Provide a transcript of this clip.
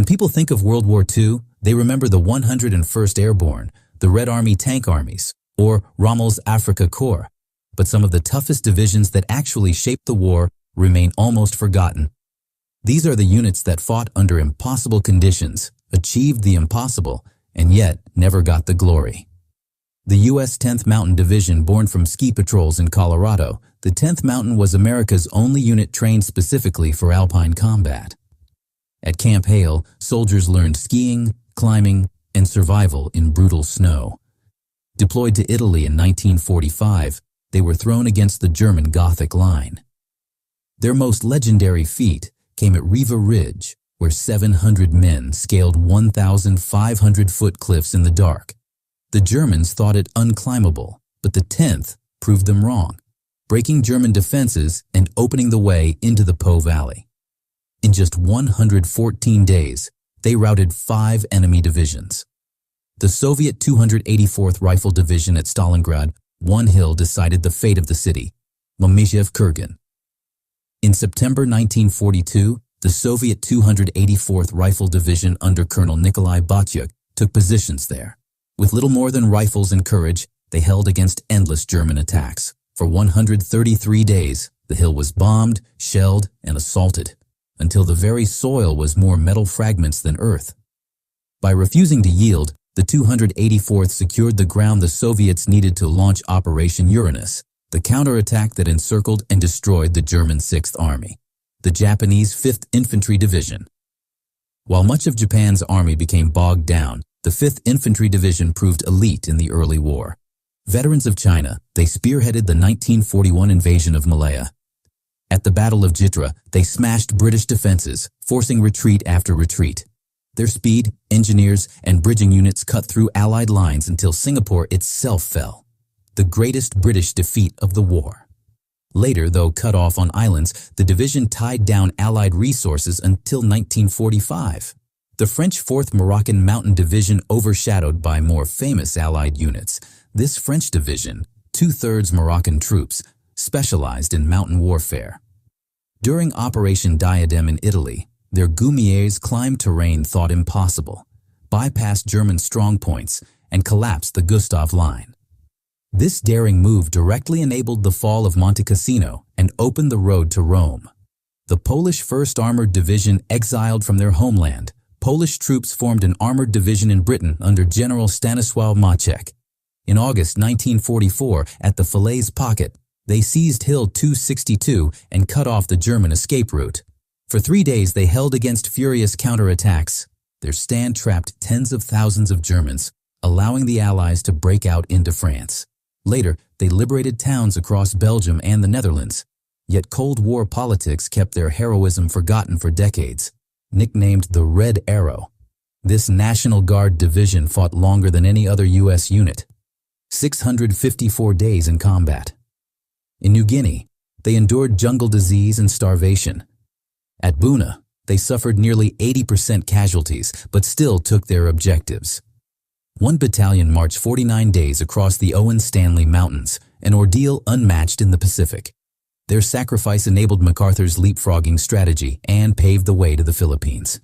When people think of World War II, they remember the 101st Airborne, the Red Army Tank Armies, or Rommel's Afrika Korps. But some of the toughest divisions that actually shaped the war remain almost forgotten. These are the units that fought under impossible conditions, achieved the impossible, and yet never got the glory. The U.S. 10th Mountain Division, born from ski patrols in Colorado, the 10th Mountain was America's only unit trained specifically for alpine combat. At Camp Hale, soldiers learned skiing, climbing, and survival in brutal snow. Deployed to Italy in 1945, they were thrown against the German Gothic Line. Their most legendary feat came at Riva Ridge, where 700 men scaled 1,500-foot cliffs in the dark. The Germans thought it unclimbable, but the 10th proved them wrong, breaking German defenses and opening the way into the Po Valley. In just 114 days, they routed 5 enemy divisions. The Soviet 284th Rifle Division at Stalingrad, one hill decided the fate of the city, Momyshev-Kurgan. In September 1942, the Soviet 284th Rifle Division under Colonel Nikolai Batyuk took positions there. With little more than rifles and courage, they held against endless German attacks. For 133 days, the hill was bombed, shelled, and assaulted, until the very soil was more metal fragments than earth. By refusing to yield, the 284th secured the ground the Soviets needed to launch Operation Uranus, the counterattack that encircled and destroyed the German 6th Army, the Japanese 5th Infantry Division. While much of Japan's army became bogged down, the 5th Infantry Division proved elite in the early war. Veterans of China, they spearheaded the 1941 invasion of Malaya. At the Battle of Jitra, they smashed British defenses, forcing retreat after retreat. Their speed, engineers, and bridging units cut through Allied lines until Singapore itself fell, the greatest British defeat of the war. Later, though cut off on islands, the division tied down Allied resources until 1945. The French 4th Moroccan Mountain Division overshadowed by more famous Allied units. This French division, 2/3 Moroccan troops, specialized in mountain warfare. During Operation Diadem in Italy, their Goumiers climbed terrain thought impossible, bypassed German strongpoints, and collapsed the Gustav Line. This daring move directly enabled the fall of Monte Cassino and opened the road to Rome. The Polish 1st Armored Division exiled from their homeland. Polish troops formed an armored division in Britain under General Stanisław Maciek. In August 1944, at the Falaise Pocket, they seized Hill 262 and cut off the German escape route. For 3 days, they held against furious counterattacks. Their stand trapped tens of thousands of Germans, allowing the Allies to break out into France. Later, they liberated towns across Belgium and the Netherlands. Yet Cold War politics kept their heroism forgotten for decades. Nicknamed the Red Arrow, this National Guard division fought longer than any other U.S. unit, 654 days in combat. In New Guinea, they endured jungle disease and starvation. At Buna, they suffered nearly 80% casualties, but still took their objectives. One battalion marched 49 days across the Owen Stanley Mountains, an ordeal unmatched in the Pacific. Their sacrifice enabled MacArthur's leapfrogging strategy and paved the way to the Philippines.